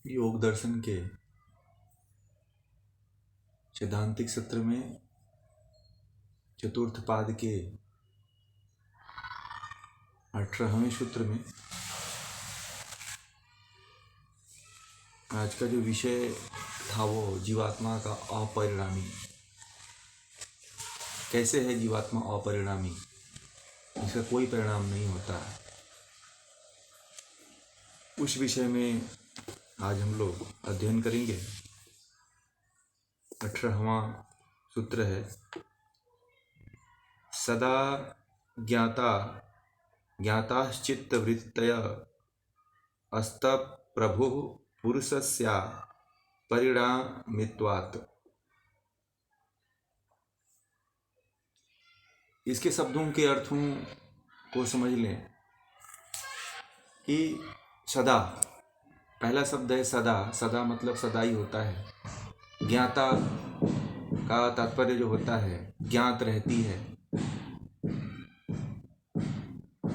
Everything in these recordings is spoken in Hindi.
योग दर्शन के सैद्धांतिक सत्र में चतुर्थ पाद के 18वें सूत्र में आज का जो विषय था वो जीवात्मा का अपरिणामी। कैसे है जीवात्मा अपरिणामी, इसका कोई परिणाम नहीं होता है। उस विषय में आज हम लोग अध्ययन करेंगे। 18वां सूत्र है, सदा ज्ञाता ज्ञाताश्चित्तवृत्तय अस्त प्रभु पुरुषस्या परिणामित्वात्। इसके शब्दों के अर्थों को समझ लें कि सदा, पहला शब्द है सदा। सदा मतलब सदा ही होता है। ज्ञाता का तात्पर्य जो होता है ज्ञात रहती है।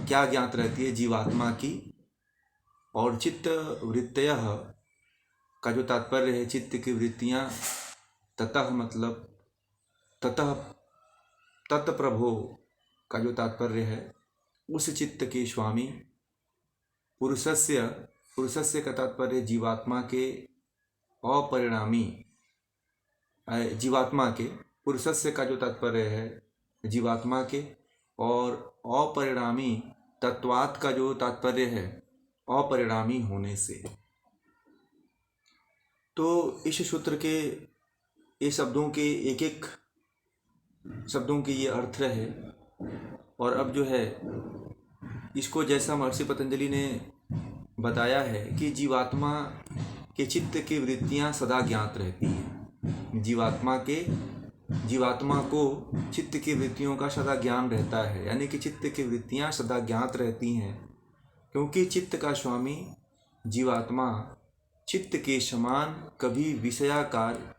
क्या ज्ञात रहती है? जीवात्मा की। और चित्त वृत्तय का जो तात्पर्य है चित्त की वृत्तियां। ततः मतलब ततः तत्प्रभो का जो तात्पर्य है उस चित्त के स्वामी। पुरुषस्य का तात्पर्य जीवात्मा के अपरिणामी, जीवात्मा के। पुरुषस्य का जो तात्पर्य है जीवात्मा के, और अपरिणामी तत्वात् का जो तात्पर्य है अपरिणामी होने से। तो इस सूत्र के ये शब्दों के एक एक शब्दों के ये अर्थ है। और अब जो है इसको जैसा महर्षि पतंजलि ने बताया है कि जीवात्मा के चित्त की वृत्तियां सदा ज्ञात रहती हैं। जीवात्मा को चित्त की वृत्तियों का सदा ज्ञान रहता है, यानी कि चित्त की वृत्तियां सदा ज्ञात रहती हैं, क्योंकि चित्त का स्वामी जीवात्मा चित्त के समान कभी विषयाकार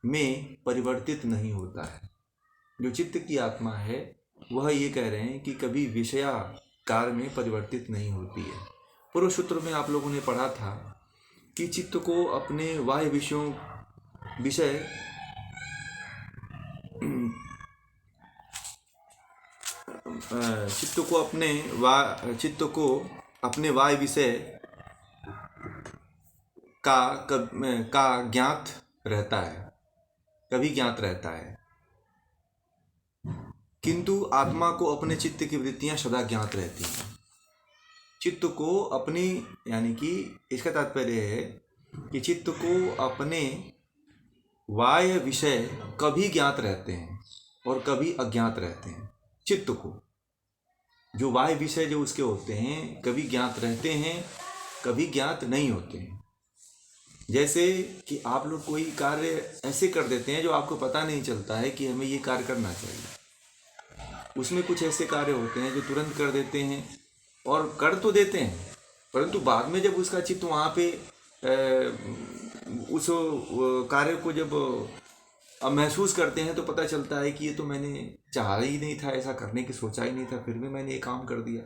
में परिवर्तित नहीं होता है। जो चित्त की आत्मा है वह ये कह रहे हैं कि कभी विषयाकार में परिवर्तित नहीं होती है। पूर्व सूत्र में आप लोगों ने पढ़ा था कि चित्त को अपने बाह्य चित्त को अपने बाह्य विषय का ज्ञात रहता है, कभी ज्ञात रहता है, किंतु आत्मा को अपने चित्त की वृत्तियां सदा ज्ञात रहती हैं। चित्त को अपनी, यानी कि इसका तात्पर्य है कि चित्त को अपने बाह्य विषय कभी ज्ञात रहते हैं और कभी अज्ञात रहते हैं। चित्त को जो बाह्य विषय जो उसके होते हैं कभी ज्ञात रहते हैं, कभी ज्ञात नहीं होते हैं। जैसे कि आप लोग कोई कार्य ऐसे कर देते हैं जो आपको पता नहीं चलता है कि हमें ये कार्य करना चाहिए। उसमें कुछ ऐसे कार्य होते हैं जो तुरंत कर देते हैं और कर तो देते हैं, परंतु बाद में जब उसका चित्त वहाँ पे उस कार्य को जब महसूस करते हैं तो पता चलता है कि ये तो मैंने चाहा ही नहीं था, ऐसा करने की सोचा ही नहीं था, फिर भी मैंने ये काम कर दिया।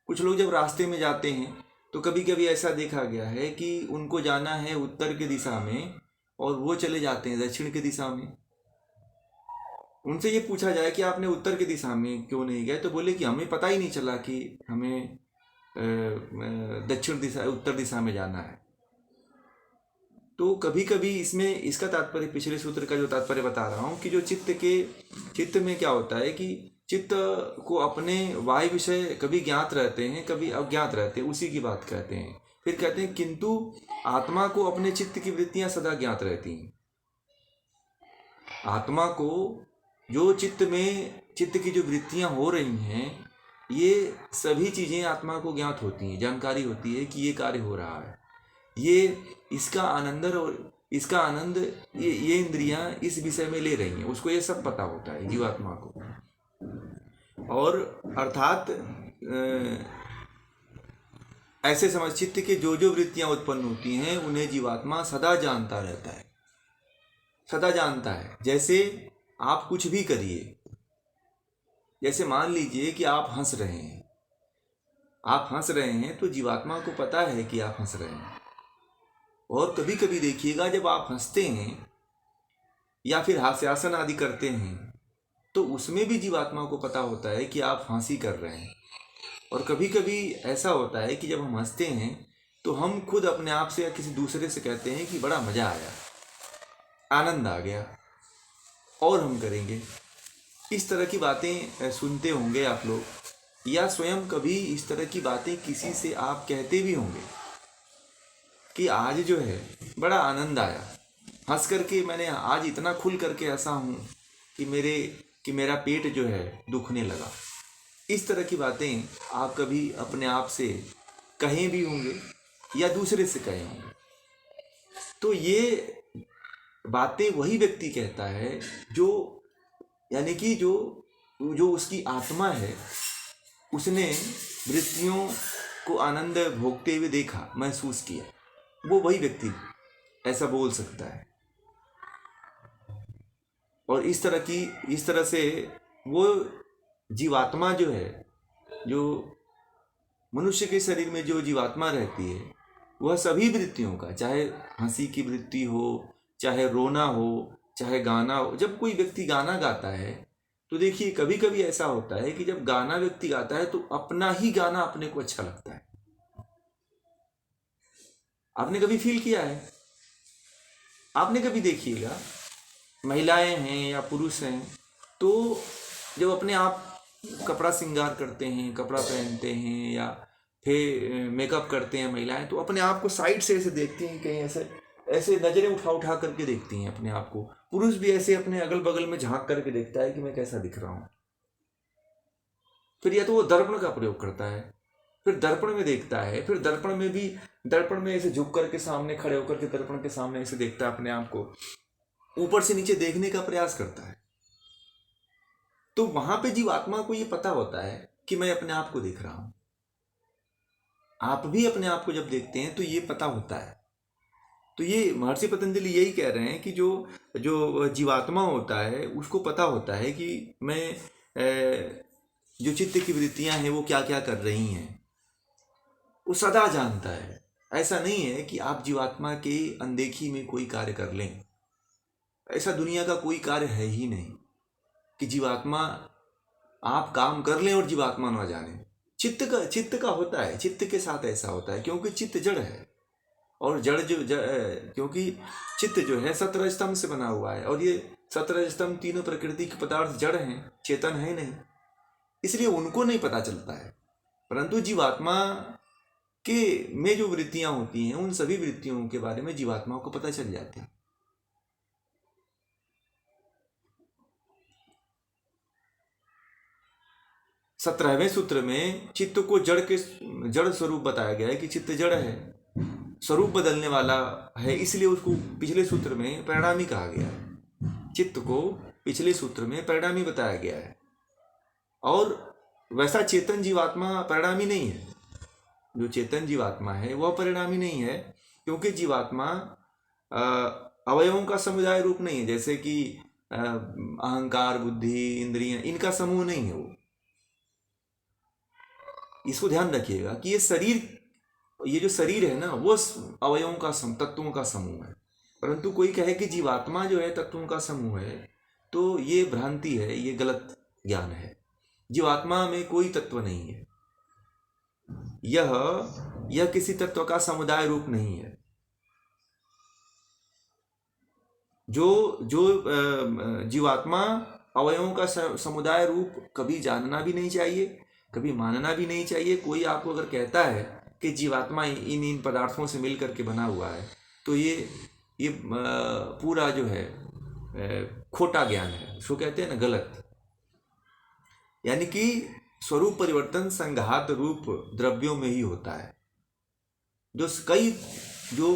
कुछ लोग जब रास्ते में जाते हैं तो कभी कभी ऐसा देखा गया है कि उनको जाना है उत्तर की दिशा में और वो चले जाते हैं दक्षिण की दिशा में। उनसे ये पूछा जाए कि आपने उत्तर की दिशा में क्यों नहीं गए, तो बोले कि हमें पता ही नहीं चला कि हमें उत्तर दिशा में जाना है। तो कभी कभी इसमें इसका तात्पर्य, पिछले सूत्र का जो तात्पर्य बता रहा हूँ कि जो चित्त में क्या होता है कि चित्त को अपने बाह्य विषय कभी ज्ञात रहते हैं, कभी अज्ञात रहते हैं, उसी की बात कहते हैं। फिर कहते हैं किंतु आत्मा को अपने चित्त की वृत्तियां सदा ज्ञात रहती हैं। आत्मा को जो चित्त की जो वृत्तियां हो रही हैं, ये सभी चीजें आत्मा को ज्ञात होती हैं, जानकारी होती है कि ये कार्य हो रहा है, ये इसका आनंद ये इंद्रियां इस विषय में ले रही हैं, उसको ये सब पता होता है जीवात्मा को। और अर्थात ऐसे समझ, चित्त के जो जो वृत्तियां उत्पन्न होती हैं उन्हें जीवात्मा सदा जानता रहता है, सदा जानता है। जैसे आप कुछ भी करिए, जैसे मान लीजिए कि आप हंस रहे हैं, आप हंस रहे हैं तो जीवात्मा को पता है कि आप हंस रहे हैं। और कभी कभी देखिएगा जब आप हंसते हैं या फिर हास्यासन आदि करते हैं तो उसमें भी जीवात्मा को पता होता है कि आप हंसी कर रहे हैं। और कभी कभी ऐसा होता है कि जब हम हंसते हैं तो हम खुद अपने आप से या किसी दूसरे से कहते हैं कि बड़ा मज़ा आया, आनंद आ गया, और हम करेंगे। इस तरह की बातें सुनते होंगे आप लोग, या स्वयं कभी इस तरह की बातें किसी से आप कहते भी होंगे कि आज जो है बड़ा आनंद आया, हंस करके मैंने आज इतना खुल करके हंसा हूँ कि मेरा पेट जो है दुखने लगा। इस तरह की बातें आप कभी अपने आप से कहें भी होंगे या दूसरे से कहे होंगे। तो ये बातें वही व्यक्ति कहता है जो, यानी कि जो उसकी आत्मा है, उसने वृत्तियों को आनंद भोगते हुए देखा, महसूस किया, वो वही व्यक्ति ऐसा बोल सकता है। और इस तरह से वो जीवात्मा जो है, जो मनुष्य के शरीर में जो जीवात्मा रहती है, वह सभी वृत्तियों का, चाहे हंसी की वृत्ति हो, चाहे रोना हो, चाहे गाना हो। जब कोई व्यक्ति गाना गाता है तो देखिए कभी कभी ऐसा होता है कि जब गाना व्यक्ति गाता है तो अपना ही गाना अपने को अच्छा लगता है। आपने कभी फील किया है? आपने कभी देखिएगा महिलाएं हैं या पुरुष हैं तो जब अपने आप कपड़ा श्रृंगार करते हैं, कपड़ा पहनते हैं या फिर मेकअप करते हैं महिलाएं, तो अपने आप को साइड से ऐसे देखती हैं, कहीं ऐसे ऐसे नजरें उठा उठा करके देखती हैं अपने आप को। पुरुष भी ऐसे अपने अगल बगल में झांक करके देखता है कि मैं कैसा दिख रहा हूँ। फिर या तो वो दर्पण का प्रयोग करता है, फिर दर्पण में देखता है, फिर दर्पण में ऐसे झुक करके सामने खड़े होकर के दर्पण के सामने ऐसे देखता है अपने आप को, ऊपर से नीचे देखने का प्रयास करता है। तो वहां पे जीवात्मा को ये पता होता है कि मैं अपने आप को देख रहा हूं। आप भी अपने आप को जब देखते हैं तो ये पता होता है। तो ये महर्षि पतंजलि यही कह रहे हैं कि जो जो जीवात्मा होता है उसको पता होता है कि मैं जो चित्त की वृत्तियां हैं वो क्या क्या कर रही हैं, वो सदा जानता है। ऐसा नहीं है कि आप जीवात्मा के अनदेखी में कोई कार्य कर लें। ऐसा दुनिया का कोई कार्य है ही नहीं कि जीवात्मा, आप काम कर लें और जीवात्मा ना जाने। चित्त का होता है, चित्त के साथ ऐसा होता है क्योंकि चित्त जड़ है। और क्योंकि चित्त जो है 17 स्तंभ से बना हुआ है, और ये 17 स्तंभ तीनों प्रकृति के पदार्थ जड़ हैं, चेतन है नहीं, इसलिए उनको नहीं पता चलता है। परंतु जीवात्मा के में जो वृत्तियां होती हैं उन सभी वृत्तियों के बारे में जीवात्मा को पता चल जाता है। सत्रहवें सूत्र में चित्त को जड़ स्वरूप बताया गया है कि चित्त जड़ है, स्वरूप बदलने वाला है, इसलिए उसको पिछले सूत्र में परिणामी कहा गया है। चित्त को पिछले सूत्र में परिणामी बताया गया है। और वैसा चेतन जीवात्मा परिणामी नहीं है। जो चेतन जीवात्मा है वह परिणामी नहीं है, क्योंकि जीवात्मा अवयवों का समुदाय रूप नहीं है, जैसे कि अहंकार, बुद्धि, इंद्रियां, इनका समूह नहीं है वो। इसको ध्यान रखिएगा कि ये जो शरीर है ना, वो अवयवों का तत्वों का समूह है। परंतु कोई कहे कि जीवात्मा जो है तत्वों का समूह है, तो ये भ्रांति है, ये गलत ज्ञान है। जीवात्मा में कोई तत्व नहीं है। यह किसी तत्व का समुदाय रूप नहीं है। जो जीवात्मा अवयवों का समुदाय रूप कभी जानना भी नहीं चाहिए, कभी मानना भी नहीं चाहिए। कोई आपको अगर कहता है कि जीवात्मा इन पदार्थों से मिल करके बना हुआ है, तो ये पूरा जो है खोटा ज्ञान है, उसको कहते हैं ना गलत। यानी कि स्वरूप परिवर्तन संघात रूप द्रव्यों में ही होता है। जो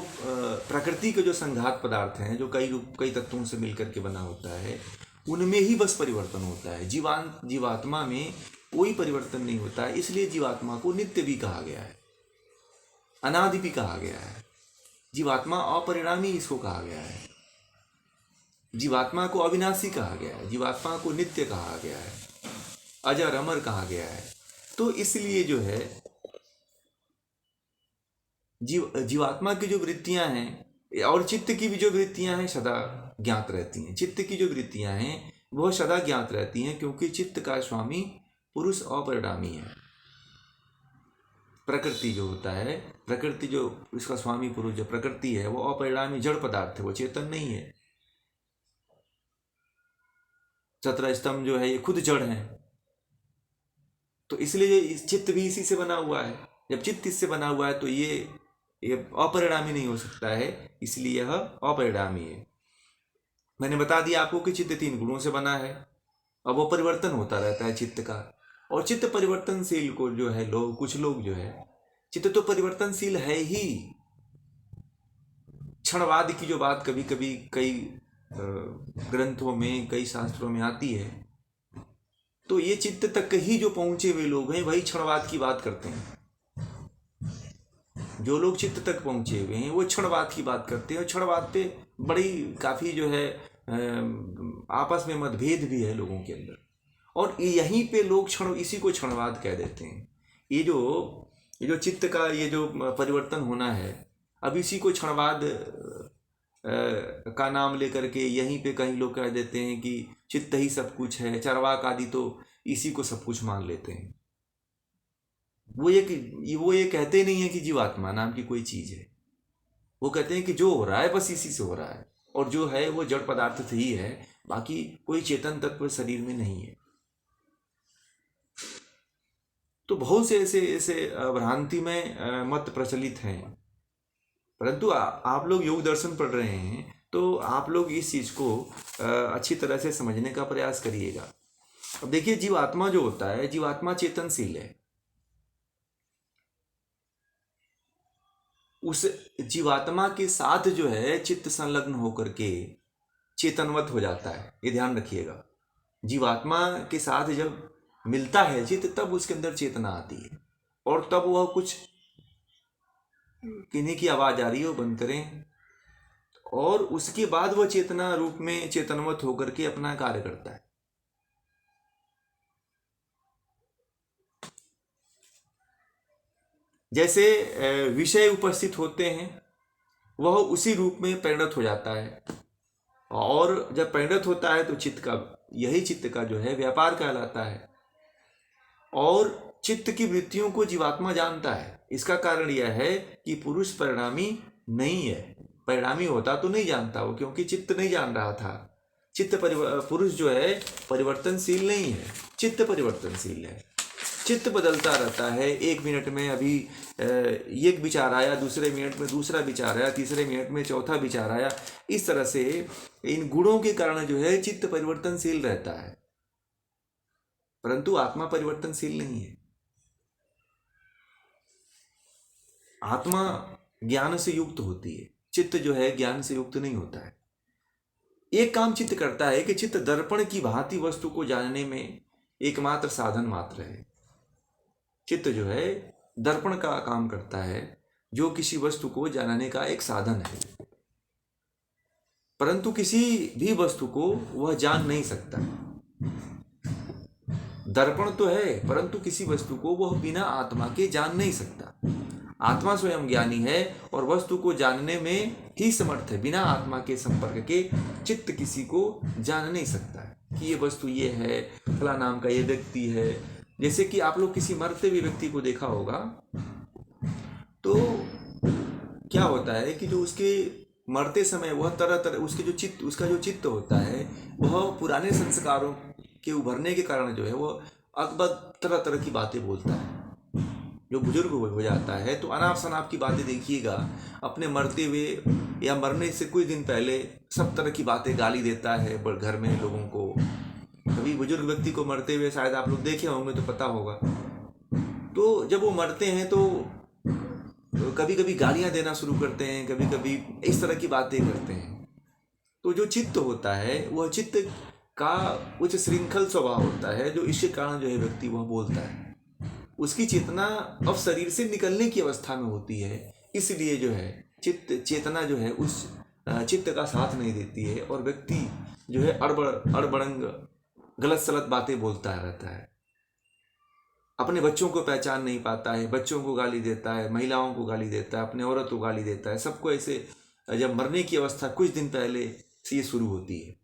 प्रकृति के जो संघात पदार्थ हैं, जो कई तत्वों से मिलकर के बना होता है, उनमें ही बस परिवर्तन होता है। जीवात्मा में कोई परिवर्तन नहीं होता है। इसलिए जीवात्मा को नित्य भी कहा गया है, अनादि भी कहा गया है। जीवात्मा अपरिणामी इसको कहा गया है। जीवात्मा को अविनाशी कहा गया है, जीवात्मा को नित्य कहा गया है, अजर अमर कहा गया है। तो इसलिए जो है जीवात्मा की जो वृत्तियां हैं और चित्त की भी जो वृत्तियां हैं सदा ज्ञात रहती हैं। चित्त की जो वृत्तियां हैं वह सदा ज्ञात रहती हैं, क्योंकि चित्त का स्वामी पुरुष अपरिणामी है। प्रकृति जो होता है, प्रकृति जो इसका स्वामी पुरुष जो प्रकृति है वो अपरिणामी जड़ पदार्थ है, वो चेतन नहीं है। 17 स्तंभ जो है ये खुद जड़ है, तो इसलिए चित्त भी इसी से बना हुआ है। जब चित्त इससे बना हुआ है तो ये अपरिणामी नहीं हो सकता है, इसलिए यह अपरिणामी है। मैंने बता दिया आपको कि चित्त 3 गुणों से बना है। अब वो परिवर्तन होता रहता है चित्त का, और चित्त परिवर्तनशील को जो है कुछ लोग जो है, चित्त तो परिवर्तनशील है ही। क्षणवाद की जो बात कभी कभी कई ग्रंथों में, कई शास्त्रों में आती है, तो ये चित्त तक ही जो पहुंचे हुए लोग हैं वही क्षणवाद की बात करते हैं। जो लोग चित्त तक पहुंचे हुए हैं वो क्षणवाद की बात करते हैं, और क्षणवाद पे बड़ी काफी जो है आपस में मतभेद भी है लोगों के अंदर, और यहीं पे लोग इसी को क्षणवाद कह देते हैं। ये जो चित्त का ये जो परिवर्तन होना है, अब इसी को क्षणवाद का नाम लेकर के यहीं पे कहीं लोग कह देते हैं कि चित्त ही सब कुछ है। चरवाक आदि तो इसी को सब कुछ मान लेते हैं। वो ये कहते नहीं है कि जीवात्मा नाम की कोई चीज है। वो कहते हैं कि जो हो रहा है बस इसी से हो रहा है, और जो है वो जड़ पदार्थ से ही है, बाकी कोई चेतन तत्व शरीर में नहीं है। तो बहुत से ऐसे भ्रांति में मत प्रचलित हैं, परंतु आप लोग योग दर्शन पढ़ रहे हैं तो आप लोग इस चीज को अच्छी तरह से समझने का प्रयास करिएगा। अब देखिए, जीवात्मा जो होता है, जीवात्मा चेतनशील है। उस जीवात्मा के साथ जो है चित्त संलग्न होकर के चेतनवत हो जाता है। ये ध्यान रखिएगा, जीवात्मा के साथ जब मिलता है चित्त, तब उसके अंदर चेतना आती है, और तब वह कुछ किन्हीं की आवाज आ रही है वो बंद करें, और उसके बाद वह चेतना रूप में चेतनवत होकर के अपना कार्य करता है। जैसे विषय उपस्थित होते हैं, वह उसी रूप में परिणत हो जाता है, और जब परिणत होता है तो यही चित्त का जो है व्यापार कहलाता है। और चित्त की वृत्तियों को जीवात्मा जानता है। इसका कारण यह है कि पुरुष परिणामी नहीं है। परिणामी होता तो नहीं जानता वो, क्योंकि चित्त नहीं जान रहा था। पुरुष जो है परिवर्तनशील नहीं है, चित्त परिवर्तनशील है। चित्त बदलता रहता है। 1 मिनट में अभी एक विचार आया, दूसरे मिनट में दूसरा विचार आया, तीसरे मिनट में चौथा विचार आया। इस तरह से इन गुणों के कारण जो है चित्त परिवर्तनशील रहता है, परंतु आत्मा परिवर्तनशील नहीं है। आत्मा ज्ञान से युक्त होती है, चित्त जो है ज्ञान से युक्त नहीं होता है। एक काम चित्त करता है कि चित्त दर्पण की भांति वस्तु को जानने में एकमात्र साधन मात्र है। चित्त जो है दर्पण का काम करता है, जो किसी वस्तु को जानने का एक साधन है, परंतु किसी भी वस्तु को वह जान नहीं सकता। दर्पण तो है, परंतु किसी वस्तु को वह बिना आत्मा के जान नहीं सकता। आत्मा स्वयं ज्ञानी है और वस्तु को जानने में ही समर्थ है। बिना आत्मा के संपर्क के चित्त किसी को जान नहीं सकता है कि ये वस्तु ये है, फला नाम का ये व्यक्ति है। जैसे कि आप लोग किसी मरते हुए व्यक्ति को देखा होगा, तो क्या होता है कि जो उसके मरते समय वह तरह उसका जो चित्त होता है, वह पुराने संस्कारों के उभरने के कारण जो है वह अकबर तरह तरह की बातें बोलता है। जो बुजुर्ग हो जाता है तो अनाप शनाप की बातें देखिएगा, अपने मरते हुए या मरने से कुछ दिन पहले सब तरह की बातें गाली देता है घर में लोगों को। कभी बुजुर्ग व्यक्ति को मरते हुए शायद आप लोग देखे होंगे तो पता होगा। तो जब वो मरते हैं तो कभी कभी गालियां देना शुरू करते हैं, कभी कभी इस तरह की बातें करते हैं। तो जो चित्त होता है वह चित्त का उच्च श्रृंखल स्वभाव होता है, जो इसके कारण जो है व्यक्ति वह बोलता है। उसकी चेतना अब शरीर से निकलने की अवस्था में होती है, इसलिए जो है चेतना जो है उस चित्त का साथ नहीं देती है, और व्यक्ति जो है अड़बड़ंग गलत सलत बातें बोलता रहता है। अपने बच्चों को पहचान नहीं पाता है, बच्चों को गाली देता है, महिलाओं को गाली देता है, अपने औरत को गाली देता है, सबको ऐसे। जब मरने की अवस्था कुछ दिन पहले से ये शुरू होती है,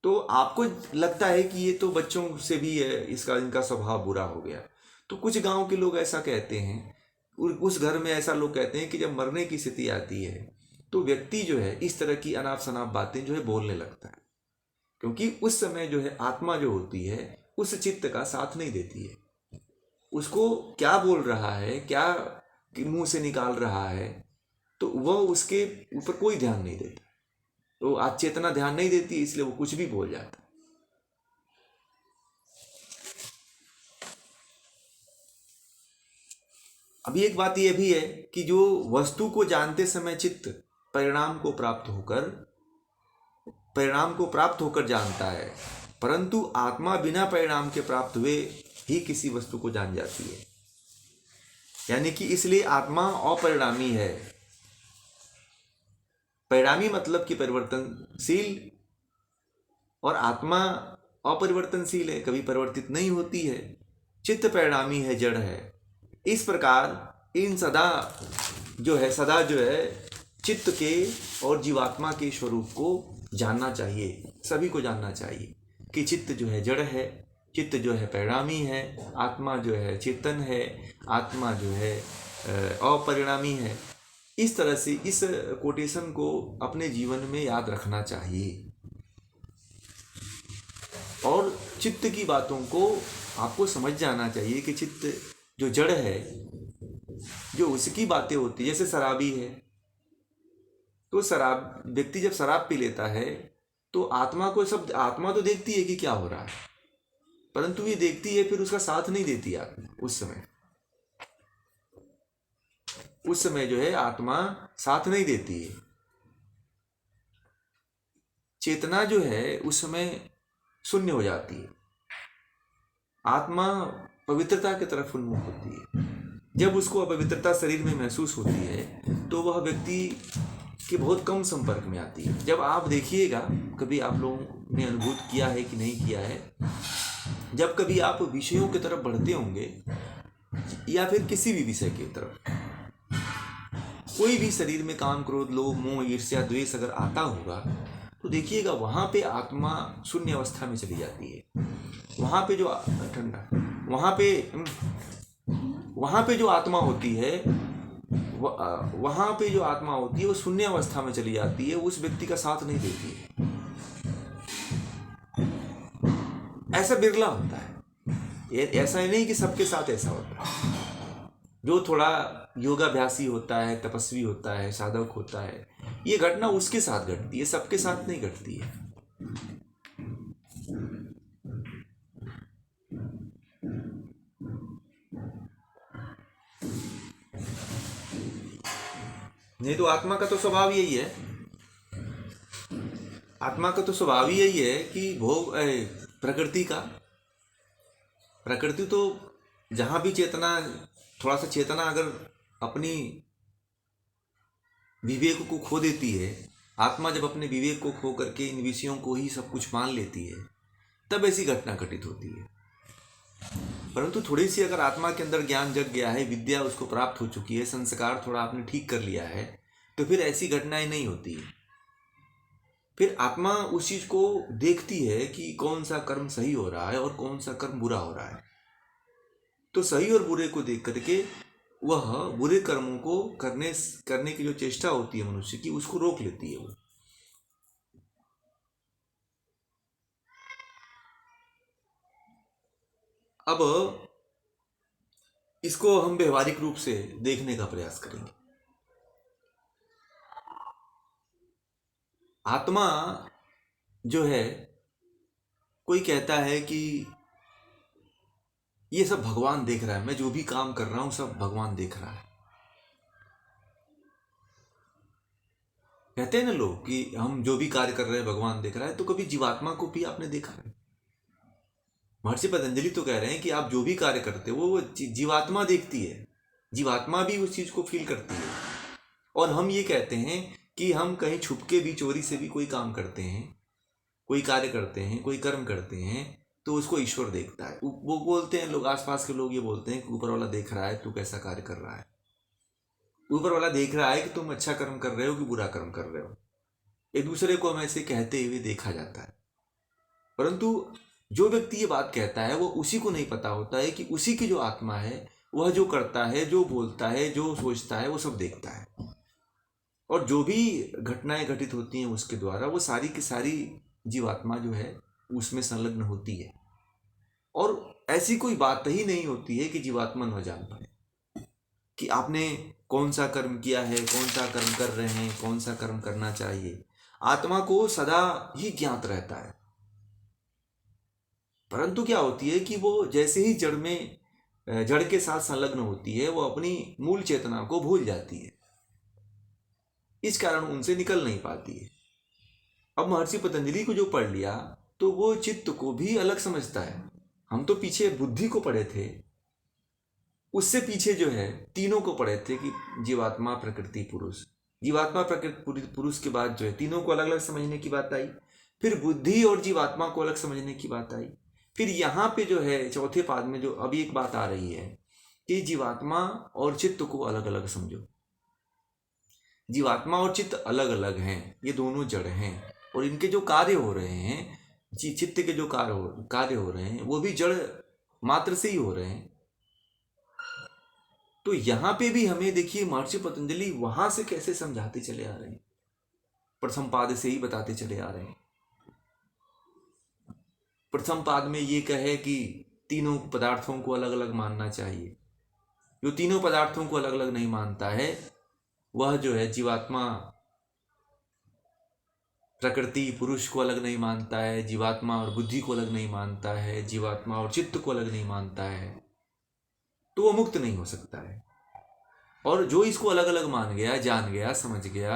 तो आपको लगता है कि ये तो बच्चों से भी है, इनका स्वभाव बुरा हो गया। तो कुछ गांव के लोग ऐसा कहते हैं, उस घर में ऐसा लोग कहते हैं कि जब मरने की स्थिति आती है तो व्यक्ति जो है इस तरह की अनाप शनाप बातें जो है बोलने लगता है, क्योंकि उस समय जो है आत्मा जो होती है उस चित्त का साथ नहीं देती है। उसको क्या बोल रहा है, क्या मुंह से निकाल रहा है, तो वह उसके ऊपर कोई ध्यान नहीं देता। तो आज चेतना ध्यान नहीं देती, इसलिए वो कुछ भी बोल जाता है। अभी एक बात यह भी है कि जो वस्तु को जानते समय चित्त परिणाम को प्राप्त होकर जानता है, परंतु आत्मा बिना परिणाम के प्राप्त हुए ही किसी वस्तु को जान जाती है। यानी कि इसलिए आत्मा अपरिणामी है। परिणामी मतलब कि परिवर्तनशील, और आत्मा अपरिवर्तनशील है, कभी परिवर्तित नहीं होती है। चित्त परिणामी है, जड़ है। इस प्रकार इन सदा जो है चित्त के और जीवात्मा के स्वरूप को जानना चाहिए, सभी को जानना चाहिए कि चित्त जो है जड़ है, चित्त जो है परिणामी है, आत्मा जो है चेतन है, आत्मा जो है अपरिणामी है। इस तरह से इस कोटेशन को अपने जीवन में याद रखना चाहिए, और चित्त की बातों को आपको समझ जाना चाहिए कि चित्त जो जड़ है, जो उसकी बातें होती है, जैसे शराबी है, तो व्यक्ति जब शराब पी लेता है तो आत्मा तो देखती है कि क्या हो रहा है, परंतु ये देखती है, फिर उसका साथ नहीं देती आत्मा। उस समय जो है आत्मा साथ नहीं देती है। चेतना जो है उस समय शून्य हो जाती है, आत्मा पवित्रता की तरफ उन्मुख होती है। जब उसको अपवित्रता शरीर में महसूस होती है तो वह व्यक्ति के बहुत कम संपर्क में आती है। जब आप देखिएगा, कभी आप लोगों ने अनुभूत किया है कि नहीं किया है, जब कभी आप विषयों की तरफ बढ़ते होंगे या फिर किसी भी विषय की तरफ, कोई भी शरीर में काम, क्रोध, लोभ, मोह, ईर्ष्या, द्वेष अगर आता होगा तो देखिएगा वहां पे आत्मा शून्य अवस्था में चली जाती है। वहां पे जो आत्मा होती है, वहां पे जो आत्मा होती है वो शून्य अवस्था में चली जाती है, उस व्यक्ति का साथ नहीं देती है। ऐसा बिरला होता है, ऐसा ही नहीं कि सबके साथ ऐसा होता है। जो थोड़ा योगाभ्यासी होता है, तपस्वी होता है, साधक होता है, ये घटना उसके साथ घटती है, सबके साथ नहीं घटती है। नहीं तो आत्मा का तो स्वभाव यही है, आत्मा का तो स्वभाव यही है कि प्रकृति तो जहां भी थोड़ा सा चेतना अगर अपनी विवेक को खो देती है, आत्मा जब अपने विवेक को खो करके इन विषयों को ही सब कुछ मान लेती है, तब ऐसी घटना घटित होती है। परंतु थोड़ी सी अगर आत्मा के अंदर ज्ञान जग गया है, विद्या उसको प्राप्त हो चुकी है, संस्कार थोड़ा आपने ठीक कर लिया है, तो फिर ऐसी घटनाएं नहीं होती है। फिर आत्मा उस चीज को देखती है कि कौन सा कर्म सही हो रहा है और कौन सा कर्म बुरा हो रहा है। तो सही और बुरे को देख करके वह बुरे कर्मों को करने की जो चेष्टा होती है मनुष्य की, उसको रोक लेती है वो। अब इसको हम व्यवहारिक रूप से देखने का प्रयास करेंगे। आत्मा जो है, कोई कहता है कि ये सब भगवान देख रहा है, मैं जो भी काम कर रहा हूं सब भगवान देख रहा है। कहते हैं ना लोग कि हम जो भी कार्य कर रहे हैं भगवान देख रहा है, तो कभी जीवात्मा को भी आपने देखा है? महर्षि पतंजलि तो कह रहे हैं कि आप जो भी कार्य करते हो वो जीवात्मा देखती है, जीवात्मा भी उस चीज को फील करती है। और हम ये कहते हैं कि हम कहीं छुप के भी, चोरी से भी कोई काम करते हैं, कोई कार्य करते हैं, कोई कर्म करते हैं, तो उसको ईश्वर देखता है। वो बोलते हैं लोग, आसपास के लोग ये बोलते हैं कि ऊपर वाला देख रहा है तू कैसा कार्य कर रहा है, ऊपर वाला देख रहा है कि तुम अच्छा कर्म कर रहे हो कि बुरा कर्म कर रहे हो। एक दूसरे को हम ऐसे कहते हुए देखा जाता है, परंतु जो व्यक्ति ये बात कहता है वो उसी को नहीं पता होता है कि उसी की जो आत्मा है वह जो करता है, जो बोलता है, जो सोचता है, वो सब देखता है। और जो भी घटनाएं घटित होती हैं उसके द्वारा वो सारी की सारी जीवात्मा जो है उसमें संलग्न होती है। और ऐसी कोई बात ही नहीं होती है कि जीवात्मा न जान पाए कि आपने कौन सा कर्म किया है, कौन सा कर्म कर रहे हैं, कौन सा कर्म करना चाहिए। आत्मा को सदा ही ज्ञात रहता है, परंतु क्या होती है कि वो जैसे ही जड़ के साथ संलग्न होती है वो अपनी मूल चेतना को भूल जाती है, इस कारण उनसे निकल नहीं पाती है। अब महर्षि पतंजलि को जो पढ़ लिया तो वो चित्त को भी अलग समझता है। हम तो पीछे बुद्धि को पढ़े थे, उससे पीछे जो है तीनों को पढ़े थे कि जीवात्मा, प्रकृति, पुरुष। जीवात्मा, प्रकृति, पुरुष के बाद जो है तीनों को अलग अलग समझने की बात आई, फिर बुद्धि और जीवात्मा को अलग समझने की बात आई। फिर यहाँ पे जो है चौथे पाद में जो अभी एक बात आ रही है कि जीवात्मा और चित्त को अलग अलग समझो। जीवात्मा और चित्त अलग अलग हैं, ये दोनों जड़ हैं, और इनके जो कार्य हो रहे हैं, चित्त के जो कार्य हो रहे हैं वो भी जड़ मात्र से ही हो रहे हैं। तो यहाँ पे भी हमें देखिए महर्षि पतंजलि वहां से कैसे समझाते चले आ रहे हैं, प्रथम पाद से ही बताते चले आ रहे हैं। प्रथम पाद में ये कहे कि तीनों पदार्थों को अलग अलग मानना चाहिए। जो तीनों पदार्थों को अलग अलग नहीं मानता है वह जो है जीवात्मा, प्रकृति, पुरुष को अलग नहीं मानता है, जीवात्मा और बुद्धि को अलग नहीं मानता है, जीवात्मा और चित्त को अलग नहीं मानता है, तो वो मुक्त नहीं हो सकता है। और जो इसको अलग अलग मान गया, जान गया, समझ गया,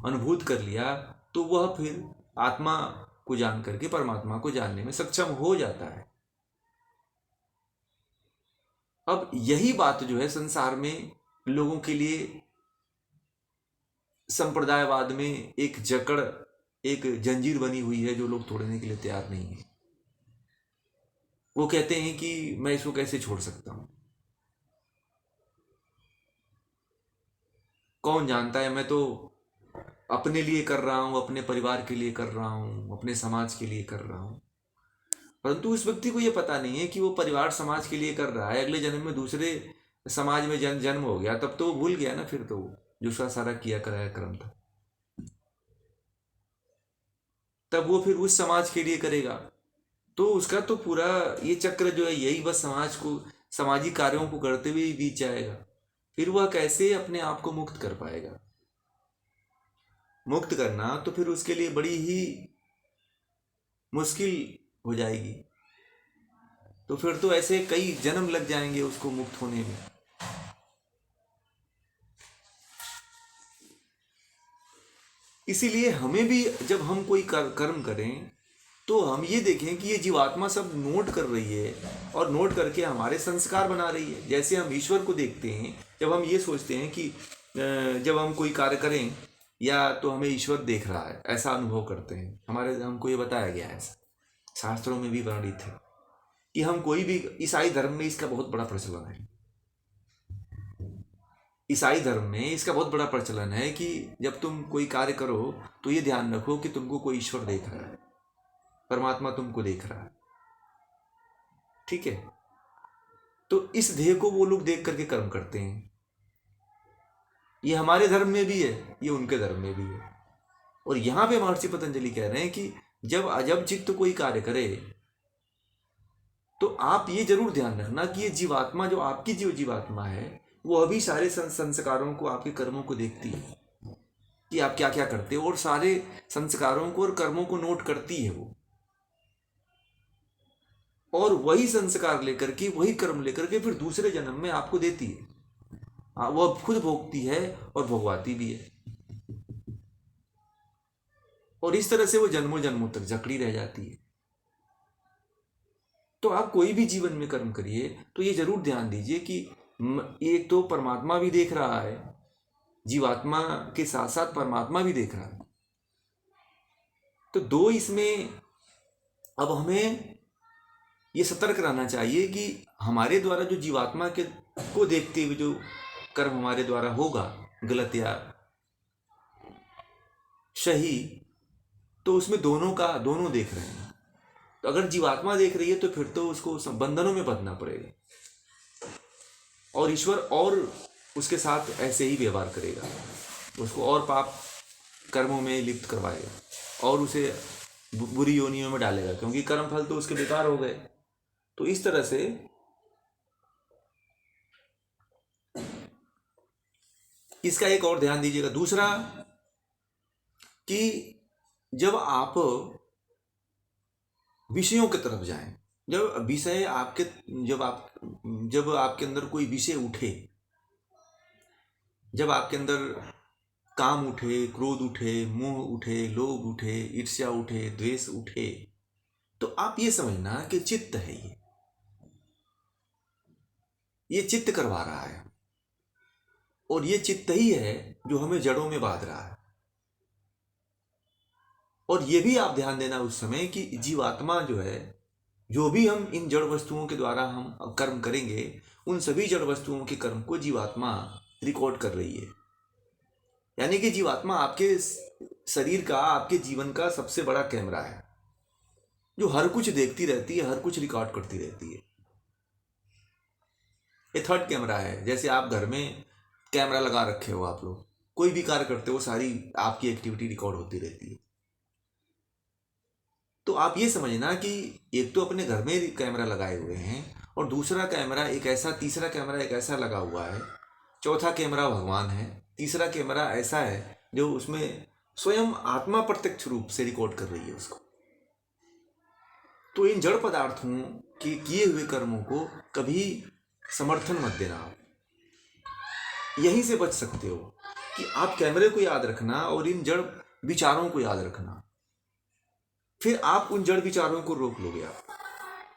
अनुभूत कर लिया, तो वह फिर आत्मा को जान करके परमात्मा को जानने में सक्षम हो जाता है। अब यही बात जो है संसार में लोगों के लिए संप्रदायवाद में एक जकड़, एक जंजीर बनी हुई है जो लोग तोड़ने के लिए तैयार नहीं है। वो कहते हैं कि मैं इसको कैसे छोड़ सकता हूं, कौन जानता है, मैं तो अपने लिए कर रहा हूं, अपने परिवार के लिए कर रहा हूं, अपने समाज के लिए कर रहा हूं। परंतु उस व्यक्ति को यह पता नहीं है कि वो परिवार समाज के लिए कर रहा है, अगले जन्म में दूसरे समाज में जन्म हो गया तब तो वो भूल गया ना, फिर तो जो उसका सारा किया कराया कर्म था तब वो फिर उस समाज के लिए करेगा। तो उसका तो पूरा ये चक्र जो है यही बस समाज को, सामाजिक कार्यों को करते हुए ही बीत जाएगा। फिर वह कैसे अपने आप को मुक्त कर पाएगा? मुक्त करना तो फिर उसके लिए बड़ी ही मुश्किल हो जाएगी। तो फिर तो ऐसे कई जन्म लग जाएंगे उसको मुक्त होने में। इसीलिए हमें भी जब हम कोई कर्म करें तो हम ये देखें कि ये जीवात्मा सब नोट कर रही है और नोट करके हमारे संस्कार बना रही है। जैसे हम ईश्वर को देखते हैं, जब हम ये सोचते हैं कि जब हम कोई कार्य करें या तो हमें ईश्वर देख रहा है, ऐसा अनुभव करते हैं। हमको ये बताया गया है, ऐसा शास्त्रों में भी वर्णित है कि हम कोई भी, ईसाई धर्म में इसका बहुत बड़ा प्रचलन है। ईसाई धर्म में इसका बहुत बड़ा प्रचलन है कि जब तुम कोई कार्य करो तो ये ध्यान रखो कि तुमको कोई ईश्वर देख रहा है, परमात्मा तुमको देख रहा है। ठीक है, तो इस ध्येय को वो लोग देख करके कर्म करते हैं। ये हमारे धर्म में भी है, ये उनके धर्म में भी है। और यहां पे महर्षि पतंजलि कह रहे हैं कि जब अजब चित्त कोई कार्य करे तो आप ये जरूर ध्यान रखना कि ये जीवात्मा, जो आपकी जीवात्मा है, वो अभी सारे संस्कारों को, आपके कर्मों को देखती है कि आप क्या क्या करते हो, और सारे संस्कारों को और कर्मों को नोट करती है वो, और वही संस्कार लेकर के, वही कर्म लेकर के फिर दूसरे जन्म में आपको देती है। वो खुद भोगती है और भोगवाती भी है, और इस तरह से वो जन्मों जन्मों तक जकड़ी रह जाती है। तो आप कोई भी जीवन में कर्म करिए तो ये जरूर ध्यान दीजिए कि एक तो परमात्मा भी देख रहा है, जीवात्मा के साथ साथ परमात्मा भी देख रहा है। तो दो इसमें अब हमें ये सतर्क रहना चाहिए कि हमारे द्वारा जो जीवात्मा के को देखते हुए जो कर्म हमारे द्वारा होगा, गलत या सही, तो उसमें दोनों देख रहे हैं। तो अगर जीवात्मा देख रही है तो फिर तो उसको बंधनों में बंधना पड़ेगा, और ईश्वर और उसके साथ ऐसे ही व्यवहार करेगा, उसको और पाप कर्मों में लिप्त करवाएगा और उसे बुरी योनियों में डालेगा, क्योंकि कर्म फल तो उसके बेकार हो गए। तो इस तरह से इसका एक और ध्यान दीजिएगा। दूसरा कि जब आप विषयों की तरफ जाएं, जब आपके अंदर कोई विषय उठे, जब आपके अंदर काम उठे, क्रोध उठे, मोह उठे, लोभ उठे, ईर्ष्या उठे, द्वेष उठे, तो आप ये समझना कि चित्त है, ये चित्त करवा रहा है, और ये चित्त ही है जो हमें जड़ों में बांध रहा है। और ये भी आप ध्यान देना उस समय कि जीवात्मा जो है, जो भी हम इन जड़ वस्तुओं के द्वारा हम कर्म करेंगे, उन सभी जड़ वस्तुओं के कर्म को जीवात्मा रिकॉर्ड कर रही है। यानी कि जीवात्मा आपके शरीर का, आपके जीवन का सबसे बड़ा कैमरा है, जो हर कुछ देखती रहती है, हर कुछ रिकॉर्ड करती रहती है। ये थर्ड कैमरा है। जैसे आप घर में कैमरा लगा रखे हो, आप लोग कोई भी कार्य करते हो, सारी आपकी एक्टिविटी रिकॉर्ड होती रहती है। तो आप ये समझना कि एक तो अपने घर में कैमरा लगाए हुए हैं, और दूसरा कैमरा एक ऐसा, तीसरा कैमरा एक ऐसा लगा हुआ है, चौथा कैमरा भगवान है, तीसरा कैमरा ऐसा है जो उसमें स्वयं आत्मा प्रत्यक्ष रूप से रिकॉर्ड कर रही है उसको। तो इन जड़ पदार्थों के किए हुए कर्मों को कभी समर्थन मत देना। आप यहीं से बच सकते हो कि आप कैमरे को याद रखना और इन जड़ विचारों को याद रखना, फिर आप उन जड़ विचारों को रोक लोगे आप,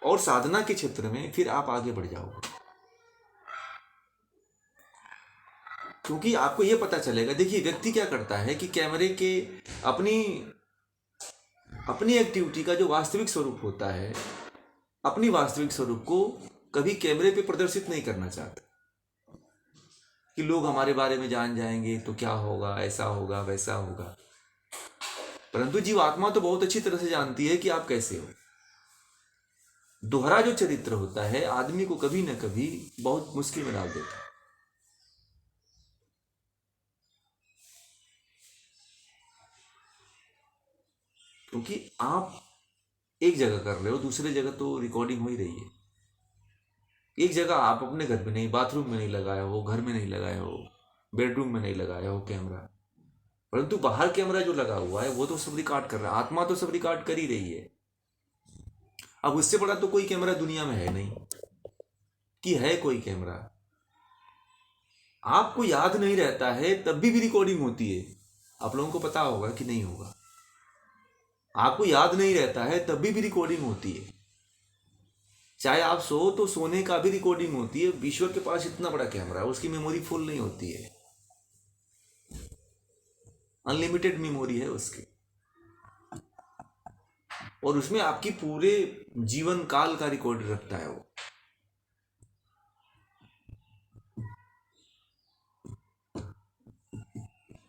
और साधना के क्षेत्र में फिर आप आगे बढ़ जाओगे, क्योंकि आपको यह पता चलेगा। देखिए, व्यक्ति क्या करता है कि कैमरे के अपनी एक्टिविटी का जो वास्तविक स्वरूप होता है, अपनी वास्तविक स्वरूप को कभी कैमरे पे प्रदर्शित नहीं करना चाहता कि लोग हमारे बारे में जान जाएंगे तो क्या होगा, ऐसा होगा, वैसा होगा। परंतु जीवात्मा तो बहुत अच्छी तरह से जानती है कि आप कैसे हो। दोहरा जो चरित्र होता है आदमी को कभी न कभी बहुत मुश्किल में डाल देता है। क्योंकि आप एक जगह कर रहे हो, दूसरी जगह तो रिकॉर्डिंग हो ही रही है। एक जगह आप अपने घर में नहीं, बाथरूम में नहीं लगाया हो, घर में नहीं लगाया हो, बेडरूम में नहीं लगाया हो कैमरा, परंतु बाहर कैमरा जो लगा हुआ है वो तो सब रिकॉर्ड कर रहा है। आत्मा तो सब रिकॉर्ड कर ही रही है। अब उससे बड़ा तो कोई कैमरा दुनिया में है नहीं कि है कोई कैमरा। आपको याद नहीं रहता है तब भी रिकॉर्डिंग होती है। आप लोगों को पता होगा कि नहीं होगा। आपको याद नहीं रहता है तब भी रिकॉर्डिंग होती है। चाहे आप सो तो सोने का भी रिकॉर्डिंग होती है। ईश्वर के पास इतना बड़ा कैमरा है, उसकी मेमोरी फुल नहीं होती है, अनलिमिटेड मेमोरी है उसकी, और उसमें आपकी पूरे जीवन काल का रिकॉर्ड रखता है वो।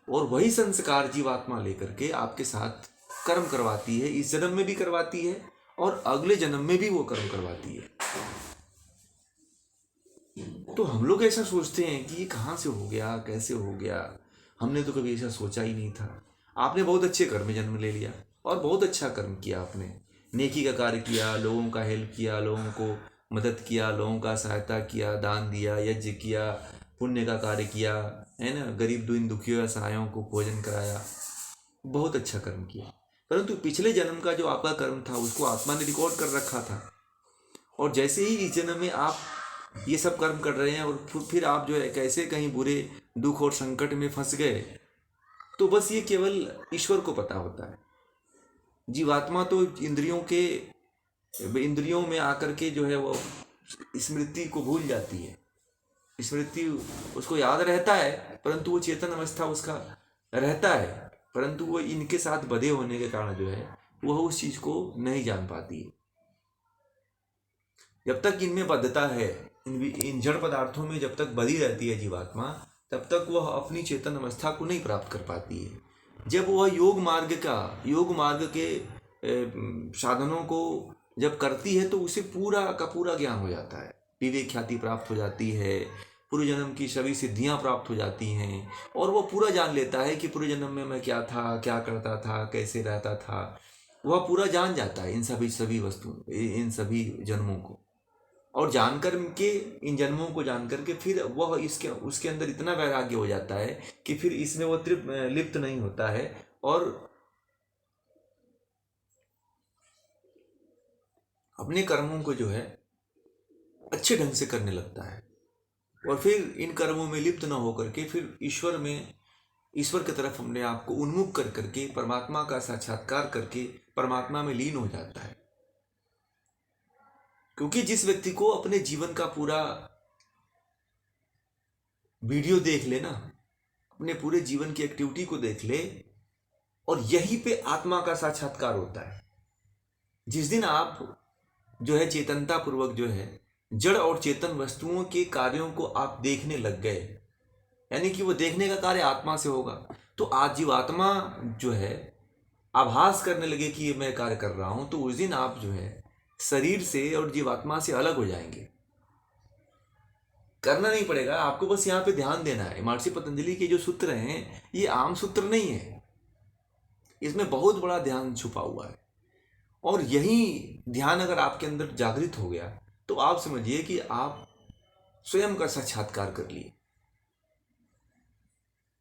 और वही संस्कार जीवात्मा लेकर के आपके साथ कर्म करवाती है, इस जन्म में भी करवाती है और अगले जन्म में भी वो कर्म करवाती है। तो हम लोग ऐसा सोचते हैं कि ये कहाँ से हो गया, कैसे हो गया, हमने तो कभी ऐसा सोचा ही नहीं था। आपने बहुत अच्छे कर्म में जन्म ले लिया और बहुत अच्छा कर्म किया, आपने नेकी का कार्य किया, लोगों का हेल्प किया, लोगों को मदद किया, लोगों का सहायता किया, दान दिया, यज्ञ किया, पुण्य का कार्य किया, है ना, गरीब दिन दुखियों असहायों को भोजन कराया, बहुत अच्छा कर्म किया। परंतु पिछले जन्म का जो आपका कर्म था उसको आत्मा ने रिकॉर्ड कर रखा था, और जैसे ही इस जन्म में आप ये सब कर्म कर रहे हैं और फिर आप जो है कैसे कहीं बुरे दुख और संकट में फंस गए, तो बस ये केवल ईश्वर को पता होता है। जीवात्मा तो इंद्रियों में आकर के जो है वो स्मृति को भूल जाती है। स्मृति उसको याद रहता है, परंतु वो चेतन अवस्था उसका रहता है, परंतु वो इनके साथ बधे होने के कारण जो है वह उस चीज को नहीं जान पाती है। जब तक इनमें बद्धता है, इन जड़ पदार्थों में जब तक बधी रहती है जीवात्मा, तब तक वह अपनी चेतन अवस्था को नहीं प्राप्त कर पाती है। जब वह योग मार्ग के साधनों को जब करती है तो उसे पूरा का पूरा ज्ञान हो जाता है, विवेक ख्याति प्राप्त हो जाती है, पूर्व जन्म की सभी सिद्धियां प्राप्त हो जाती हैं, और वह पूरा जान लेता है कि पूर्व जन्म में मैं क्या था, क्या करता था, कैसे रहता था। वह पूरा जान जाता है इन सभी वस्तु, इन सभी जन्मों को, और जानकर के इन जन्मों को जान करके फिर वह इसके उसके अंदर इतना वैराग्य हो जाता है कि फिर इसमें वह लिप्त नहीं होता है, और अपने कर्मों को जो है अच्छे ढंग से करने लगता है, और फिर इन कर्मों में लिप्त न होकर के फिर ईश्वर की तरफ अपने आप को उन्मुख कर करके परमात्मा का साक्षात्कार करके परमात्मा में लीन हो जाता है। क्योंकि जिस व्यक्ति को अपने जीवन का पूरा वीडियो देख ले ना, अपने पूरे जीवन की एक्टिविटी को देख ले, और यहीं पे आत्मा का साक्षात्कार होता है। जिस दिन आप जो है चेतनता पूर्वक जो है जड़ और चेतन वस्तुओं के कार्यों को आप देखने लग गए, यानी कि वो देखने का कार्य आत्मा से होगा, तो आज जीवात्मा जो है आभास करने लगे कि ये मैं कार्य कर रहा हूं, तो उस दिन आप जो है शरीर से और जीवात्मा से अलग हो जाएंगे। करना नहीं पड़ेगा आपको, बस यहाँ पे ध्यान देना है। महर्षि पतंजलि के जो सूत्र हैं ये आम सूत्र नहीं है, इसमें बहुत बड़ा ध्यान छुपा हुआ है, और यही ध्यान अगर आपके अंदर जागृत हो गया तो आप समझिए कि आप स्वयं का साक्षात्कार कर लिए।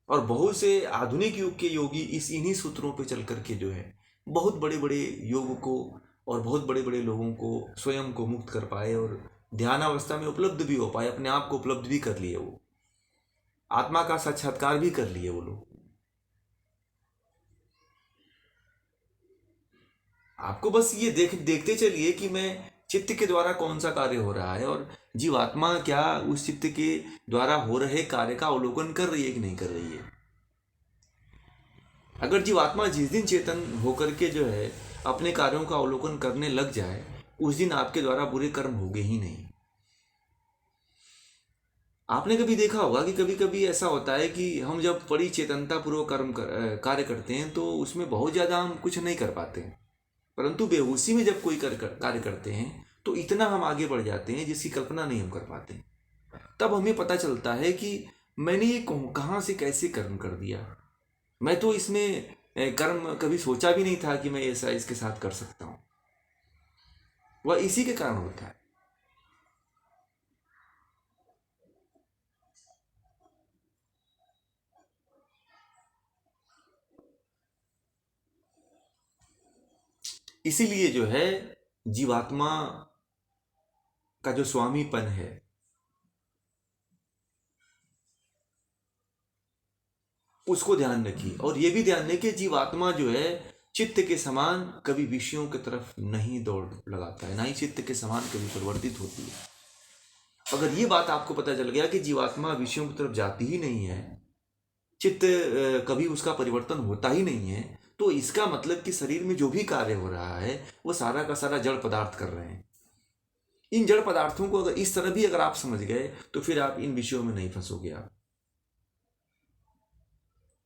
और बहुत से आधुनिक युग के योगी इन्हीं सूत्रों पे चल करके जो है बहुत बड़े बड़े योग को और बहुत बड़े बड़े लोगों को स्वयं को मुक्त कर पाए, और ध्यान अवस्था में उपलब्ध भी हो पाए, अपने आप को उपलब्ध भी कर लिए, वो आत्मा का साक्षात्कार भी कर लिए वो लोग। आपको बस ये देखते चलिए कि मैं चित्त के द्वारा कौन सा कार्य हो रहा है, और जीवात्मा क्या उस चित्त के द्वारा हो रहे कार्य का अवलोकन कर रही है कि नहीं कर रही है। अगर जीवात्मा जिस दिन चेतन होकर के जो है अपने कार्यों का अवलोकन करने लग जाए, उस दिन आपके द्वारा बुरे कर्म होंगे ही नहीं। आपने कभी देखा होगा कि कभी कभी ऐसा होता है कि हम जब बड़ी चेतनता पूर्वक कार्य करते हैं तो उसमें बहुत ज़्यादा हम कुछ नहीं कर पाते हैं, परंतु बेहोशी में जब कोई कार्य करते हैं तो इतना हम आगे बढ़ जाते हैं जिसकी कल्पना नहीं हम कर पाते। तब हमें पता चलता है कि मैंने ये कहाँ से कैसे कर्म कर दिया, मैं तो इसमें कर्म कभी सोचा भी नहीं था कि मैं ऐसा इसके साथ कर सकता हूँ। वह इसी के कारण होता है। इसीलिए जो है जीवात्मा का जो स्वामीपन है उसको ध्यान रखिए, और ये भी ध्यान रखिए जीवात्मा जो है चित्त के समान कभी विषयों की तरफ नहीं दौड़ लगाता है, ना ही चित्त के समान कभी परिवर्तित होती है। अगर ये बात आपको पता चल गया कि जीवात्मा विषयों की तरफ जाती ही नहीं है, चित्त कभी उसका परिवर्तन होता ही नहीं है, तो इसका मतलब कि शरीर में जो भी कार्य हो रहा है वो सारा का सारा जड़ पदार्थ कर रहे हैं। इन जड़ पदार्थों को अगर इस तरह भी अगर आप समझ गए तो फिर आप इन विषयों में नहीं फंसोगे।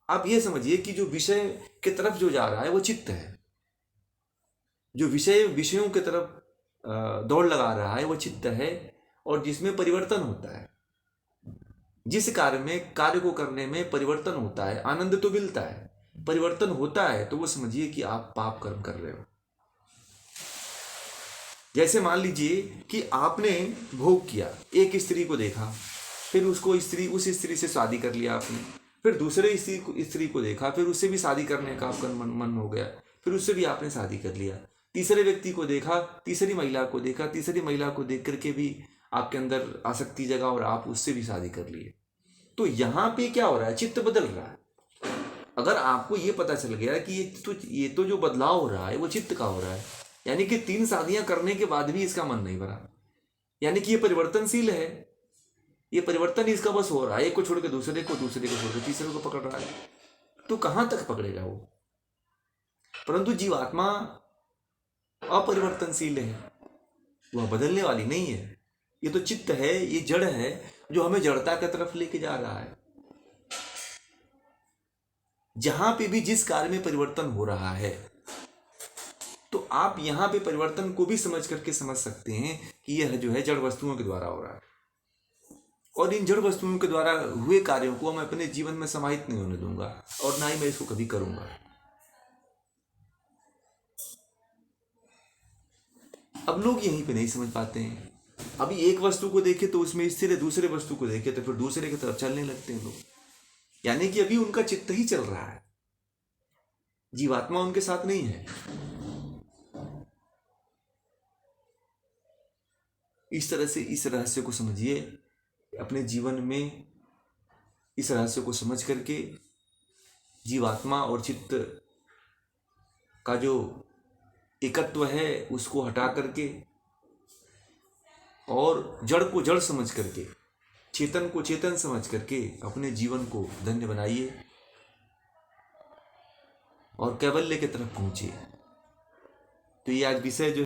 आप ये समझिए कि जो विषय की तरफ जो जा रहा है वो चित्त है, जो विषयों की तरफ दौड़ लगा रहा है वो चित्त है, और जिसमें परिवर्तन होता है, जिस कार्य को करने में परिवर्तन होता है, आनंद तो मिलता है, परिवर्तन होता है, तो वो समझिए कि आप पाप कर्म कर रहे हो। जैसे मान लीजिए कि आपने भोग किया, एक स्त्री को देखा, फिर उस स्त्री से शादी कर लिया आपने, फिर दूसरे स्त्री को देखा, फिर उससे भी शादी करने का आपका मन हो गया, फिर उससे भी आपने शादी कर लिया, तीसरे व्यक्ति को देखा, तीसरी महिला को देखा, तीसरी महिला को देख करके भी आपके अंदर आसक्ति जगा और आप उससे भी शादी कर लिए। तो यहाँ पे क्या हो रहा है, चित्त बदल रहा है। अगर आपको ये पता चल गया कि ये तो जो बदलाव हो रहा है वो चित्त का हो रहा है, यानी कि 3 शादियां करने के बाद भी इसका मन नहीं भरा, यानी कि ये परिवर्तनशील है, ये परिवर्तन इसका बस हो रहा है, एक को छोड़ के दूसरे को छोड़ के तीसरे को पकड़ रहा है, तो कहां तक पकड़ेगा वो। परंतु जीवात्मा अपरिवर्तनशील है, वह बदलने वाली नहीं है। ये तो चित्त है, ये जड़ है जो हमें जड़ता की तरफ लेके जा रहा है। जहां पे भी जिस कार्य में परिवर्तन हो रहा है, तो आप यहां पे परिवर्तन को भी समझ करके समझ सकते हैं कि यह जो है जड़ वस्तुओं के द्वारा हो रहा है, और इन जड़ वस्तुओं के द्वारा हुए कार्यों को मैं अपने जीवन में समाहित नहीं होने दूंगा, और ना ही मैं इसको कभी करूंगा। अब लोग यहीं पे नहीं समझ पाते हैं। अभी एक वस्तु को देखे तो उसमें स्थिर है, दूसरे वस्तु को देखे तो फिर दूसरे की तरफ चलने लगते हैं लोग। यानी कि अभी उनका चित्त ही चल रहा है, जीवात्मा उनके साथ नहीं है। इस तरह से इस रहस्य को समझिए अपने जीवन में। इस रहस्य को समझ करके जीवात्मा और चित्त का जो एकत्व है उसको हटा करके और जड़ को जड़ समझ करके, चेतन को चेतन समझ करके अपने जीवन को धन्य बनाइए और कैवल्य की तरफ पहुंचिए। तो ये आज विषय जो